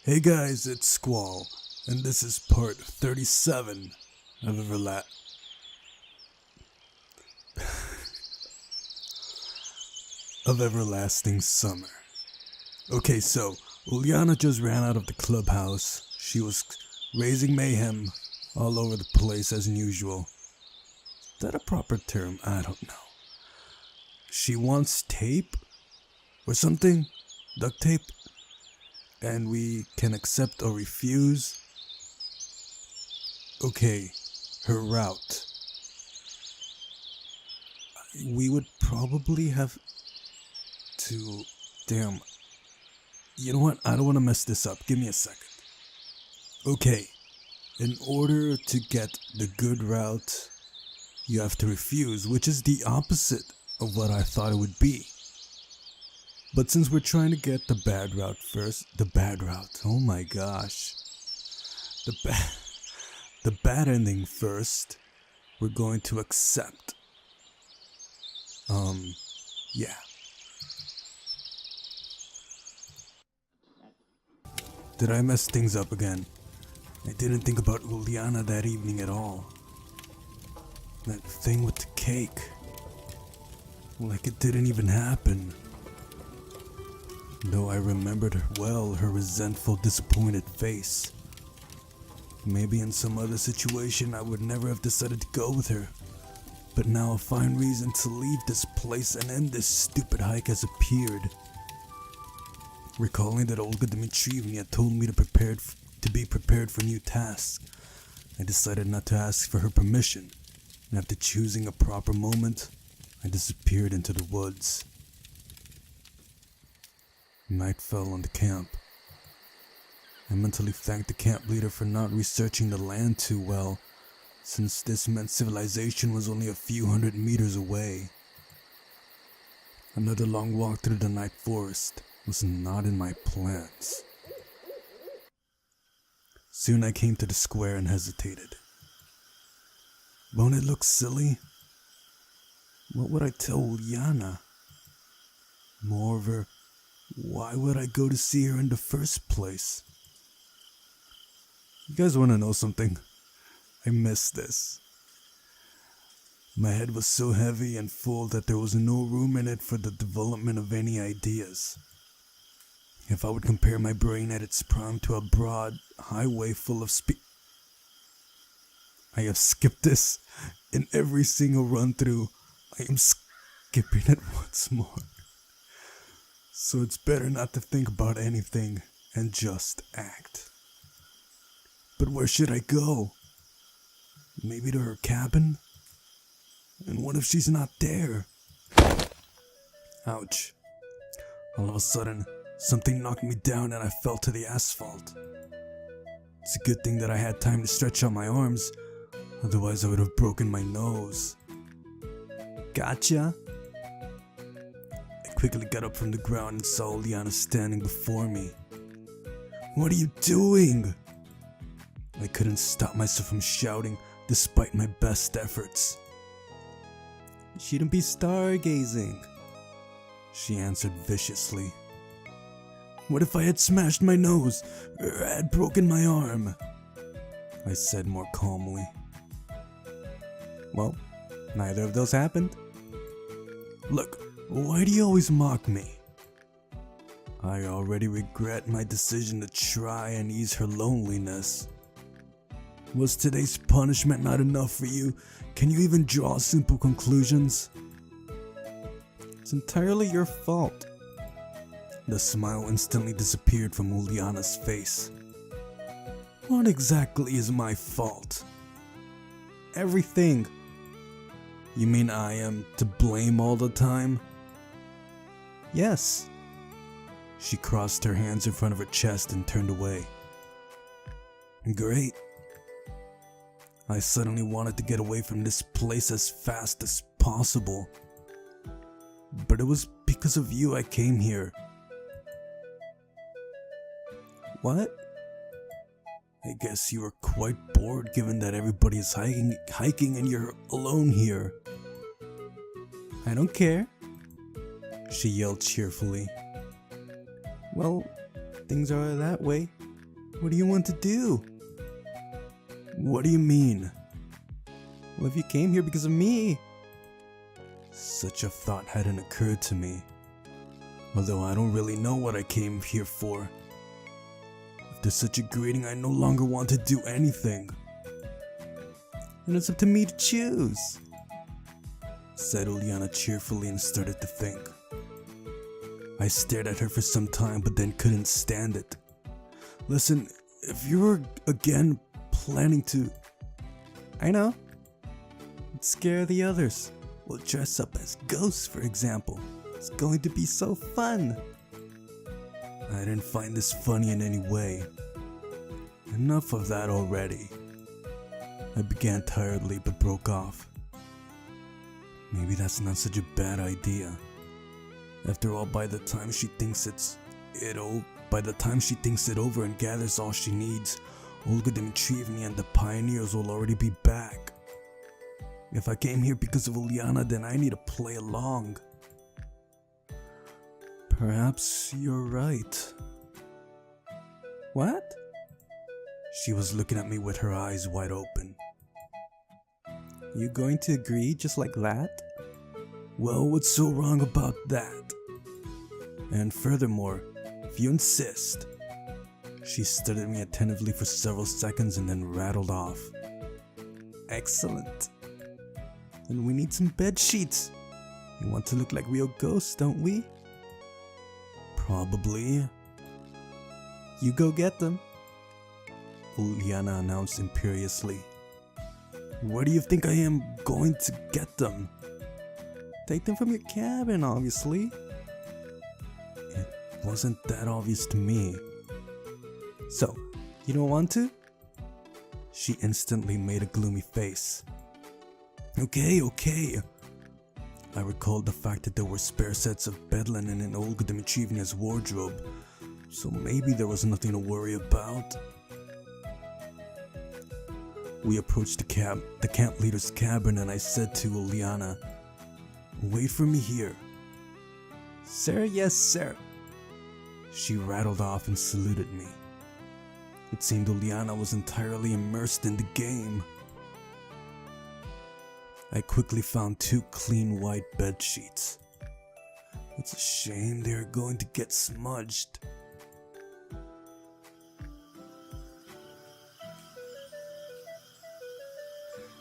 Hey guys, it's Squall, and this is part 37 of Everlasting Summer. Okay, so Uliana just ran out of the clubhouse. She was raising mayhem all over the place as usual. Is that a proper term? I don't know. She wants tape or something? Duct tape? And we can accept or refuse. Okay, her route. We would probably have to... Damn. You know what? I don't want to mess this up. Give me a second. Okay, in order to get the good route, you have to refuse, which is the opposite of what I thought it would be. But since we're trying to get the bad route first, oh my gosh. The bad ending first, we're going to accept. Yeah. Did I mess things up again? I didn't think about Uliana that evening at all. That thing with the cake. Like it didn't even happen. Though I remembered her resentful, disappointed face. Maybe in some other situation I would never have decided to go with her. But now a fine reason to leave this place and end this stupid hike has appeared. Recalling that Olga Dmitrievna had told me to be prepared for new tasks, I decided not to ask for her permission, and after choosing a proper moment, I disappeared into the woods. Night fell on the camp. I mentally thanked the camp leader for not researching the land too well, since this meant civilization was only a few hundred meters away. Another long walk through the night forest was not in my plans. Soon I came to the square and hesitated. Won't it look silly? What would I tell Uliana? Moreover, why would I go to see her in the first place? You guys want to know something? I missed this. My head was so heavy and full that there was no room in it for the development of any ideas. If I would compare my brain at its prime to a broad highway full of I have skipped this in every single run through. I am skipping it once more. So it's better not to think about anything and just act. But where should I go? Maybe to her cabin? And what if she's not there? Ouch. All of a sudden, something knocked me down and I fell to the asphalt. It's a good thing that I had time to stretch out my arms, otherwise I would have broken my nose. Gotcha! I quickly got up from the ground and saw Uliana standing before me. What are you doing? I couldn't stop myself from shouting despite my best efforts. You shouldn't be stargazing, she answered viciously. What if I had smashed my nose or had broken my arm? I said more calmly. Well, neither of those happened. Look, why do you always mock me? I already regret my decision to try and ease her loneliness. Was today's punishment not enough for you? Can you even draw simple conclusions? It's entirely your fault. The smile instantly disappeared from Uliana's face. What exactly is my fault? Everything. You mean I am to blame all the time? Yes. She crossed her hands in front of her chest and turned away. Great. I suddenly wanted to get away from this place as fast as possible. But it was because of you I came here. What? I guess you were quite bored given that everybody is hiking and you're alone here. I don't care, she yelled cheerfully. Well, things are that way. What do you want to do? What do you mean? Well, if you came here because of me. Such a thought hadn't occurred to me. Although I don't really know what I came here for. After such a greeting, I no longer want to do anything. And it's up to me to choose, said Uliana cheerfully and started to think. I stared at her for some time but then couldn't stand it. Listen, if you're again planning to... I know. Let's scare the others. We'll dress up as ghosts, for example. It's going to be so fun. I didn't find this funny in any way. Enough of that already. I began tiredly but broke off. Maybe that's not such a bad idea. After all, by the time she thinks it over and gathers all she needs, Olga Dmitrievna and the pioneers will already be back. If I came here because of Uliana, then I need to play along. Perhaps you're right. What? She was looking at me with her eyes wide open. You going to agree just like that? Well, what's so wrong about that? And furthermore, if you insist. She studied me attentively for several seconds and then rattled off. Excellent. And we need some bed sheets. We want to look like real ghosts, don't we? Probably. You go get them, Uliana announced imperiously. Where do you think I am going to get them? Take them from your cabin, obviously. It wasn't that obvious to me. So, you don't want to? She instantly made a gloomy face. Okay. I recalled the fact that there were spare sets of bed linen in Olga Dmitrievna's wardrobe, so maybe there was nothing to worry about. We approached the camp leader's cabin and I said to Uliana, wait for me here. Sir, yes, sir. She rattled off and saluted me. It seemed Uliana was entirely immersed in the game. I quickly found 2 clean white bed sheets. It's a shame they are going to get smudged.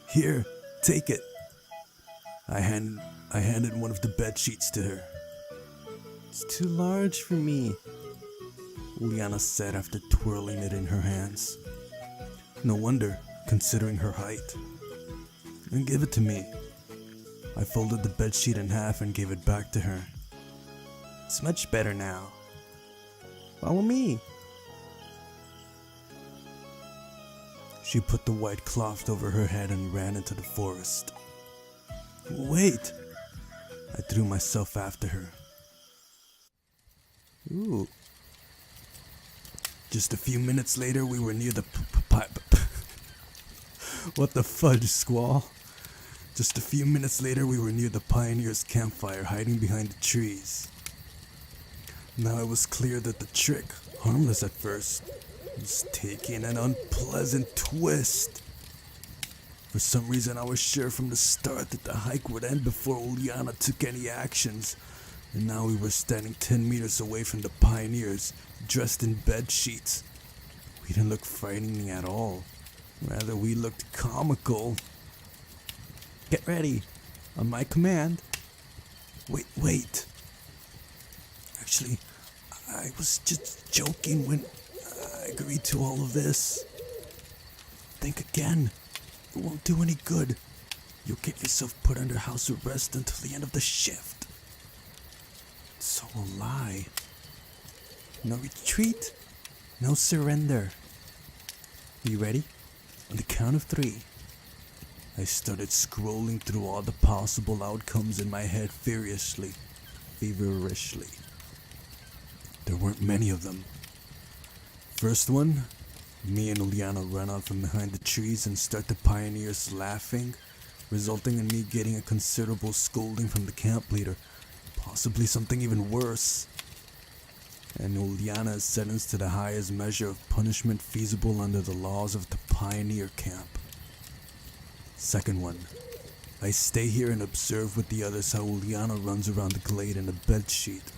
Here, take it. I handed one of the bed sheets to her. It's too large for me, Uliana said after twirling it in her hands. No wonder, considering her height. And give it to me. I folded the bedsheet in half and gave it back to her. It's much better now. Follow me. She put the white cloth over her head and ran into the forest. Wait! I threw myself after her. Ooh. Just a few minutes later, we were near the What the fudge, Squall? Just a few minutes later, we were near the pioneer's campfire, hiding behind the trees. Now it was clear that the trick, harmless at first, was taking an unpleasant twist. For some reason, I was sure from the start that the hike would end before Uliana took any actions, and now we were standing 10 meters away from the pioneers, dressed in bed sheets. We didn't look frightening at all. Rather, we looked comical. Get ready, on my command. Wait. Actually, I was just joking when I agreed to all of this. Think again. It won't do any good. You'll get yourself put under house arrest until the end of the shift. So will I. No retreat, no surrender. You ready? On the count of 3. I started scrolling through all the possible outcomes in my head feverishly. There weren't many of them. First one, me and Uliana run out from behind the trees and start the pioneers laughing, resulting in me getting a considerable scolding from the camp leader, possibly something even worse. and Uliana is sentenced to the highest measure of punishment feasible under the laws of the pioneer camp. Second one, I stay here and observe with the others how Uliana runs around the glade in a bedsheet.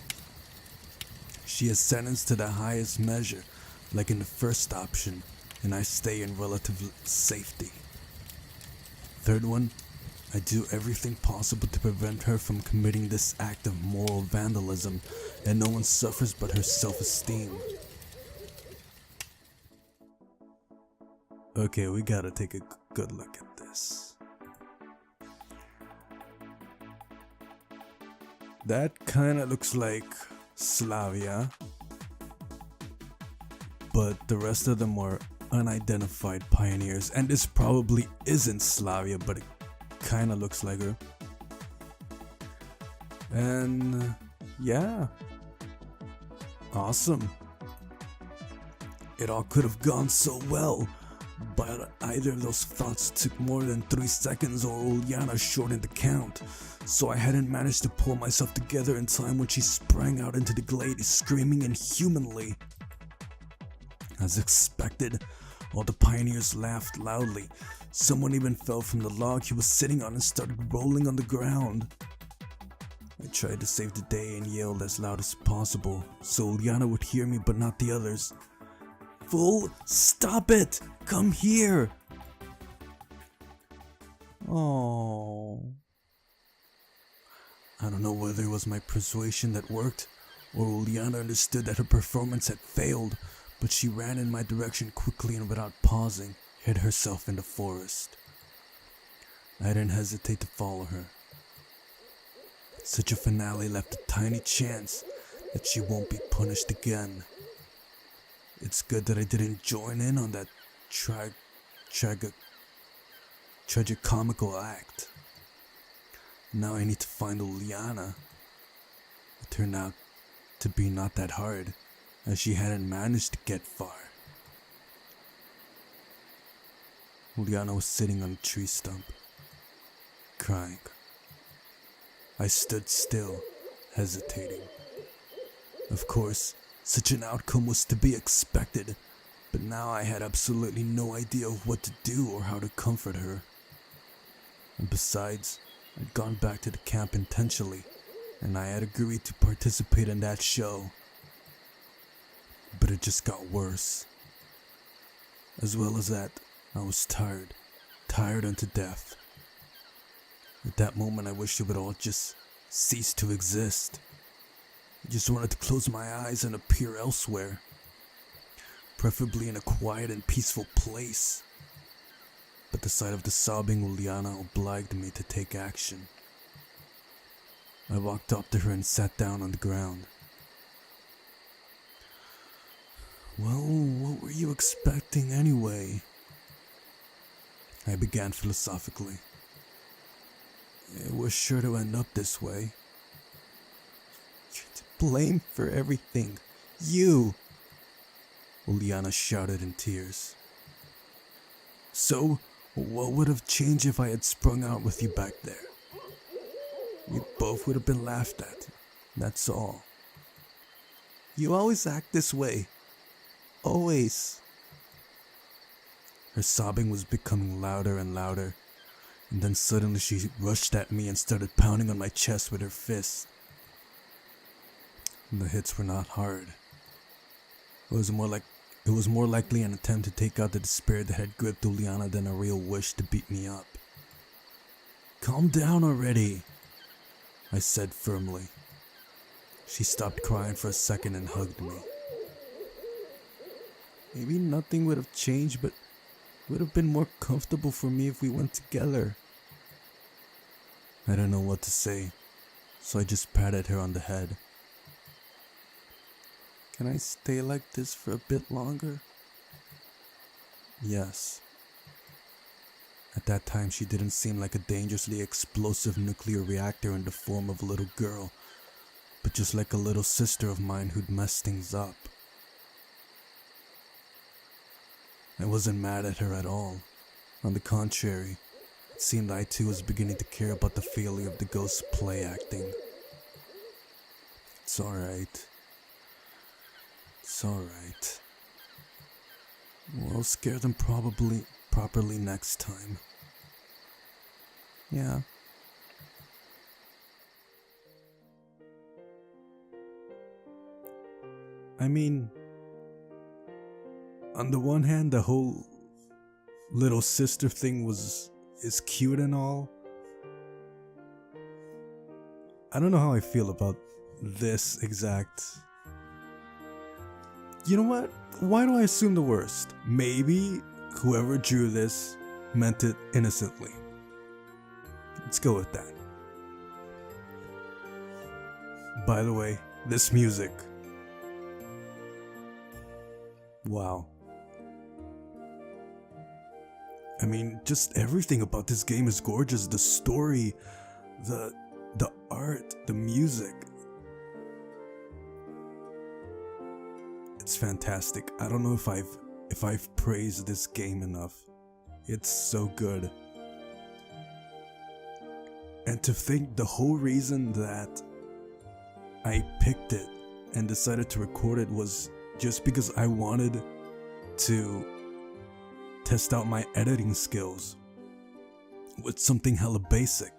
She is sentenced to the highest measure, like in the first option, and I stay in relative safety. Third one, I do everything possible to prevent her from committing this act of moral vandalism, and no one suffers but her self-esteem. Okay, we gotta take a good look at this. That kinda looks like Slavia, but the rest of them were unidentified pioneers, and this probably isn't Slavia, but it kinda looks like her. And yeah, awesome. It all could have gone so well, but either of those thoughts took more than 3 seconds or Uliana shortened the count, so I hadn't managed to pull myself together in time when she sprang out into the glade screaming inhumanly. As expected, all the pioneers laughed loudly. Someone even fell from the log he was sitting on and started rolling on the ground. I tried to save the day and yelled as loud as possible so Uliana would hear me but not the others. "Fool, stop it! Come here!" Oh. I don't know whether it was my persuasion that worked or Uliana understood that her performance had failed, but she ran in my direction quickly and without pausing, hid herself in the forest. I didn't hesitate to follow her. Such a finale left a tiny chance that she won't be punished again. It's good that I didn't join in on that tragicomical act. Now I need to find Uliana. It turned out to be not that hard, as she hadn't managed to get far. Uliana was sitting on a tree stump, crying. I stood still, hesitating. Of course, such an outcome was to be expected, but now I had absolutely no idea of what to do or how to comfort her. And besides, I'd gone back to the camp intentionally, and I had agreed to participate in that show. But it just got worse. As well as that, I was tired unto death. At that moment, I wished it would all just cease to exist. I just wanted to close my eyes and appear elsewhere, preferably in a quiet and peaceful place. But the sight of the sobbing Uliana obliged me to take action. I walked up to her and sat down on the ground. "Well, what were you expecting anyway?" I began philosophically. "It was sure to end up this way." "You're to blame for everything. You!" Uliana shouted in tears. "So, what would have changed if I had sprung out with you back there? We both would have been laughed at. That's all." "You always act this way. Always." Her sobbing was becoming louder and louder, and then suddenly she rushed at me and started pounding on my chest with her fists. The hits were not hard. It was more likely an attempt to take out the despair that had gripped Uliana than a real wish to beat me up. "Calm down already," I said firmly. She stopped crying for a second and hugged me. "Maybe nothing would have changed, but it would have been more comfortable for me if we went together." I didn't know what to say, so I just patted her on the head. "Can I stay like this for a bit longer?" "Yes." At that time, she didn't seem like a dangerously explosive nuclear reactor in the form of a little girl, but just like a little sister of mine who'd messed things up. I wasn't mad at her at all. On the contrary, it seemed I too was beginning to care about the failure of the ghost's play acting. "It's alright. It's alright. We'll scare them properly next time. Yeah. I mean, on the one hand, the whole little sister thing is cute and all. I don't know how I feel about this exact. You know what? Why do I assume the worst? Maybe whoever drew this meant it innocently. Let's go with that. By the way, this music. Wow. I mean, just everything about this game is gorgeous. The story, the art, the music. It's fantastic. I don't know if I've praised this game enough. It's so good. And to think the whole reason that I picked it and decided to record it was just because I wanted to test out my editing skills with something hella basic.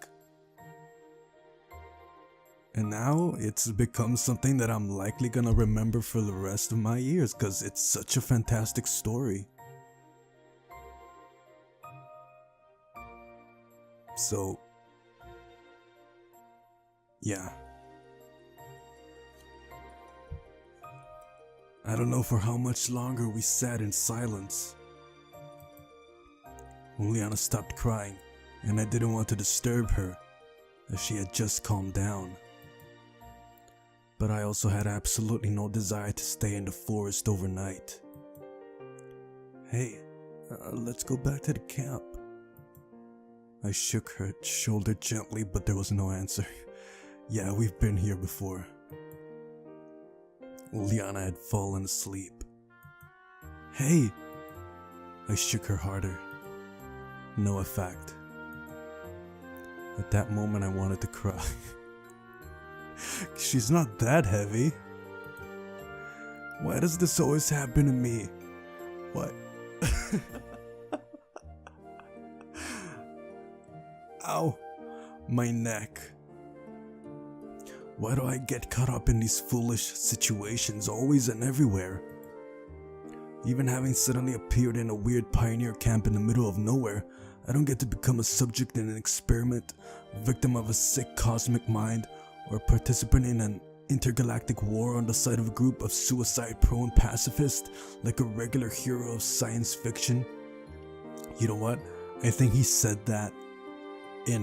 And now it's become something that I'm likely gonna remember for the rest of my years because it's such a fantastic story. So, yeah. I don't know for how much longer we sat in silence. Uliana stopped crying, and I didn't want to disturb her, as she had just calmed down. But I also had absolutely no desire to stay in the forest overnight. Hey, let's go back to the camp. I shook her shoulder gently, but there was no answer. Yeah, we've been here before. Uliana had fallen asleep. Hey! I shook her harder. No effect. At that moment I wanted to cry. She's not that heavy. Why does this always happen to me? What? Ow! My neck. Why do I get caught up in these foolish situations always and everywhere? Even having suddenly appeared in a weird pioneer camp in the middle of nowhere, I don't get to become a subject in an experiment, victim of a sick cosmic mind, or a participant in an intergalactic war on the side of a group of suicide-prone pacifists like a regular hero of science fiction. You know what? I think he said that in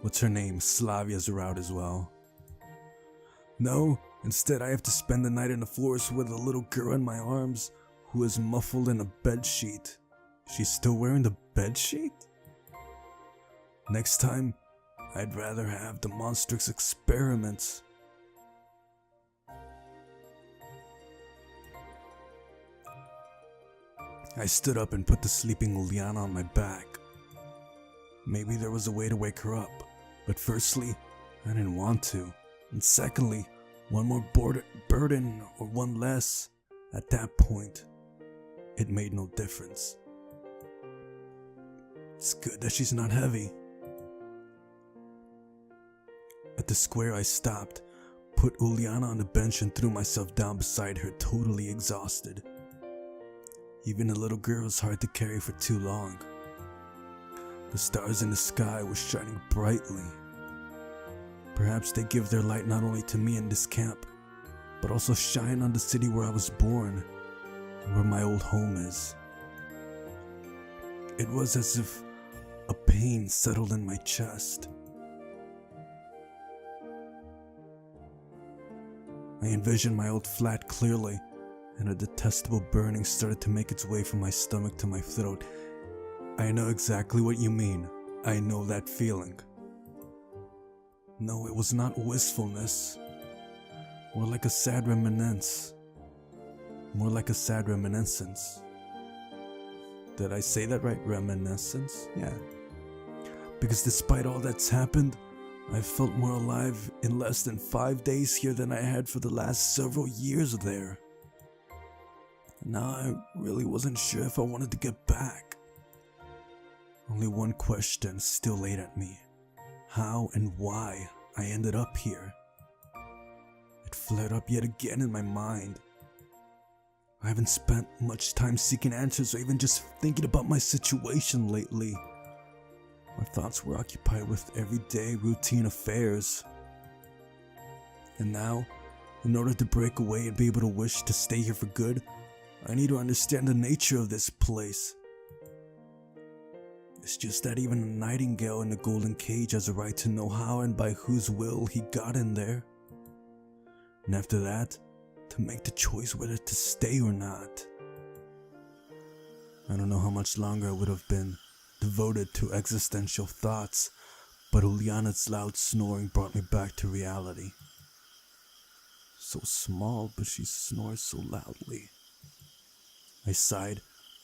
what's her name? Slavia's route as well. No, instead I have to spend the night in the forest with a little girl in my arms who is muffled in a bedsheet. She's still wearing the bedsheet? Next time, I'd rather have the monstrous experiments. I stood up and put the sleeping Uliana on my back. Maybe there was a way to wake her up, but firstly, I didn't want to. And secondly, one more burden or one less, at that point, it made no difference. It's good that she's not heavy. At the square I stopped, put Uliana on the bench and threw myself down beside her, totally exhausted. Even a little girl is hard to carry for too long. The stars in the sky were shining brightly. Perhaps they give their light not only to me in this camp, but also shine on the city where I was born and where my old home is. It was as if a pain settled in my chest. I envisioned my old flat clearly, and a detestable burning started to make its way from my stomach to my throat. I know exactly what you mean. I know that feeling. No, it was not wistfulness. More like a sad reminiscence. More like a sad reminiscence. Did I say that right? Reminiscence? Yeah. Because despite all that's happened, I felt more alive in less than 5 days here than I had for the last several years there. Now I really wasn't sure if I wanted to get back. Only one question still ate at me: how and why I ended up here. It flared up yet again in my mind. I haven't spent much time seeking answers or even just thinking about my situation lately. My thoughts were occupied with everyday routine affairs. And now, in order to break away and be able to wish to stay here for good, I need to understand the nature of this place. It's just that even a nightingale in the golden cage has a right to know how and by whose will he got in there. And after that, to make the choice whether to stay or not. I don't know how much longer I would have been devoted to existential thoughts, but Uliana's loud snoring brought me back to reality. So small, but she snores so loudly. I sighed,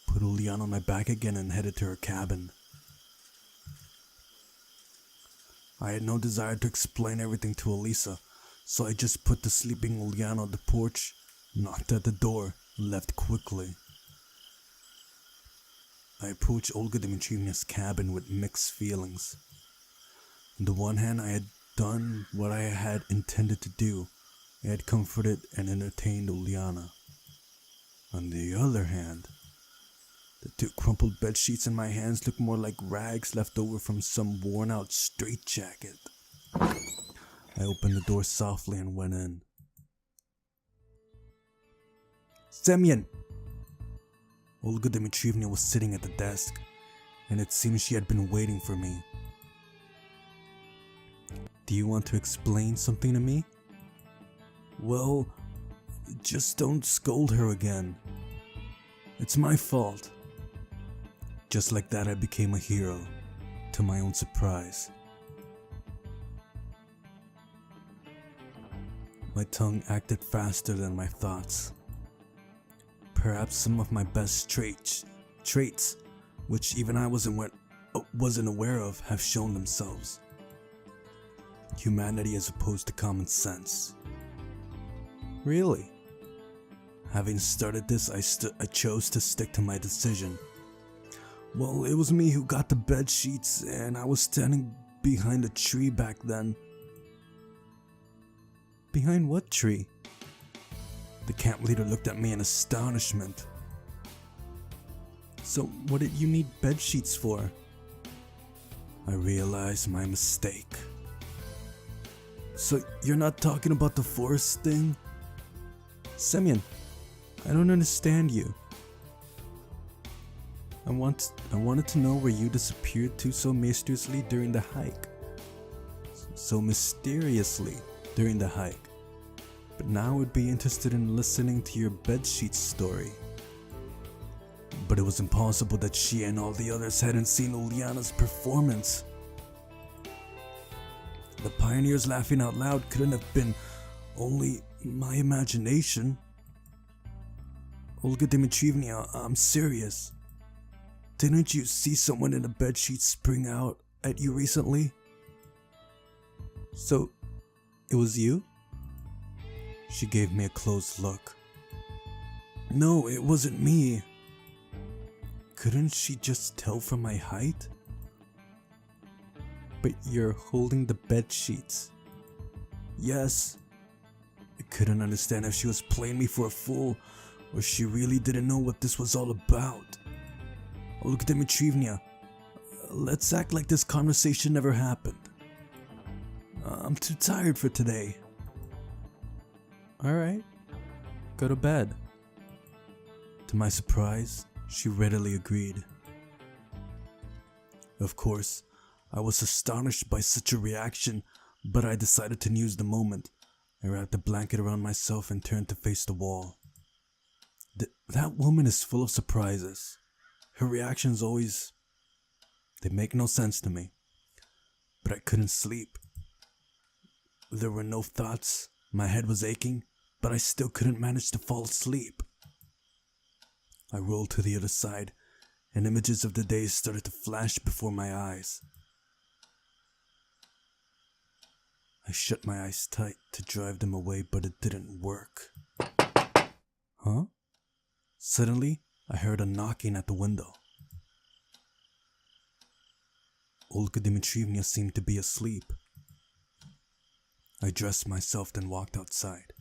put Uliana on my back again and headed to her cabin. I had no desire to explain everything to Elisa, so I just put the sleeping Uliana on the porch, knocked at the door, and left quickly. I approached Olga Dmitrievna's cabin with mixed feelings. On the one hand, I had done what I had intended to do. I had comforted and entertained Uliana. On the other hand, the two crumpled bed sheets in my hands looked more like rags left over from some worn-out straitjacket. I opened the door softly and went in. Semyon! Olga Dmitrievna was sitting at the desk, and it seemed she had been waiting for me. Do you want to explain something to me? Well, just don't scold her again. It's my fault. Just like that, I became a hero, to my own surprise. My tongue acted faster than my thoughts. Perhaps some of my best traits, which even I wasn't aware of, have shown themselves. Humanity as opposed to common sense. Really? Having started this, I chose to stick to my decision. Well, it was me who got the bed sheets, and I was standing behind a tree back then. Behind what tree? The camp leader looked at me in astonishment. So, what did you need bed sheets for? I realized my mistake. So, you're not talking about the forest thing? Semyon, I don't understand you. I wanted to know where you disappeared to so mysteriously during the hike. But now I would be interested in listening to your bedsheet story. But it was impossible that she and all the others hadn't seen Uliana's performance. The pioneers laughing out loud couldn't have been only my imagination. Olga Dmitrievna, I'm serious. Didn't you see someone in a bedsheet spring out at you recently? So, it was you? She gave me a close look. No, it wasn't me. Couldn't she just tell from my height? But you're holding the bed sheets. Yes. I couldn't understand if she was playing me for a fool or she really didn't know what this was all about. Olga Dmitrievna, let's act like this conversation never happened. I'm too tired for today. Alright, go to bed. To my surprise, she readily agreed. Of course, I was astonished by such a reaction, but I decided to use the moment. I wrapped a blanket around myself and turned to face the wall. That woman is full of surprises. Her reactions they make no sense to me. But I couldn't sleep. There were no thoughts, my head was aching, but I still couldn't manage to fall asleep. I rolled to the other side, and images of the day started to flash before my eyes. I shut my eyes tight to drive them away, but it didn't work. Huh? Suddenly, I heard a knocking at the window. Olga Dmitrievna seemed to be asleep. I dressed myself, then walked outside.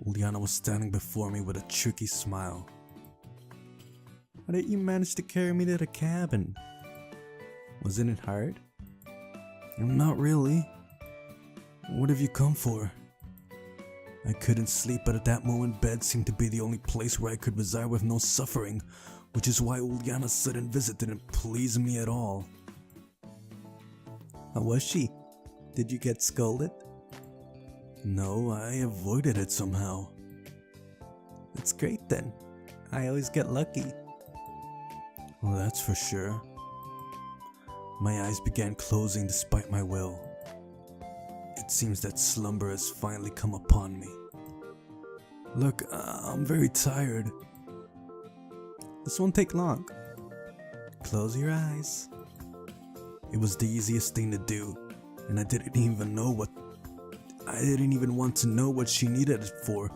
Uliana was standing before me with a tricky smile. How did you manage to carry me to the cabin? Wasn't it hard? Not really. What have you come for? I couldn't sleep, but at that moment bed seemed to be the only place where I could reside with no suffering, which is why Uliana's sudden visit didn't please me at all. How was she? Did you get scolded? No, I avoided it somehow. That's great then. I always get lucky. Well, that's for sure. My eyes began closing despite my will. It seems that slumber has finally come upon me. Look, I'm very tired. This won't take long. Close your eyes. It was the easiest thing to do, and I didn't even want to know what she needed it for.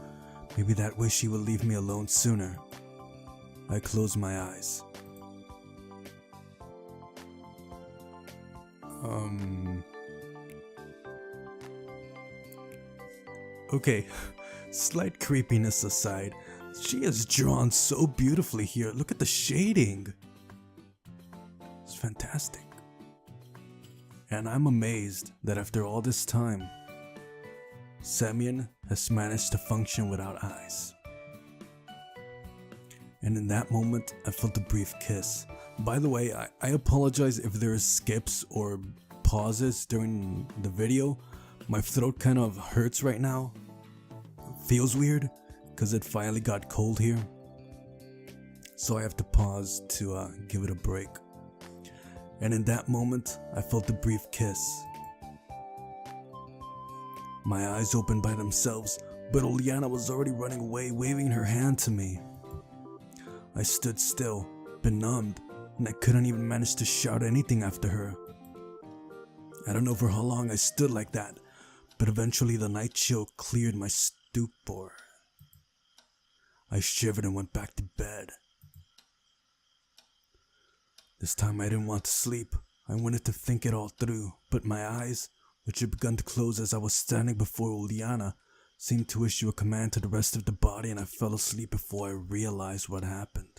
Maybe that way she would leave me alone sooner. I closed my eyes. Okay, slight creepiness aside, she is drawn so beautifully here. Look at the shading. It's fantastic. And I'm amazed that after all this time, Semyon has managed to function without eyes. And in that moment, I felt a brief kiss. By the way, I apologize if there are skips or pauses during the video. My throat kind of hurts right now. Feels weird because it finally got cold here. So I have to pause to give it a break. And in that moment, I felt a brief kiss. My eyes opened by themselves, but Uliana was already running away, waving her hand to me. I stood still, benumbed, and I couldn't even manage to shout anything after her. I don't know for how long I stood like that, but eventually the night chill cleared my stupor. I shivered and went back to bed. This time I didn't want to sleep. I wanted to think it all through, but my eyes, which had begun to close as I was standing before Uliana, seemed to issue a command to the rest of the body, and I fell asleep before I realized what happened.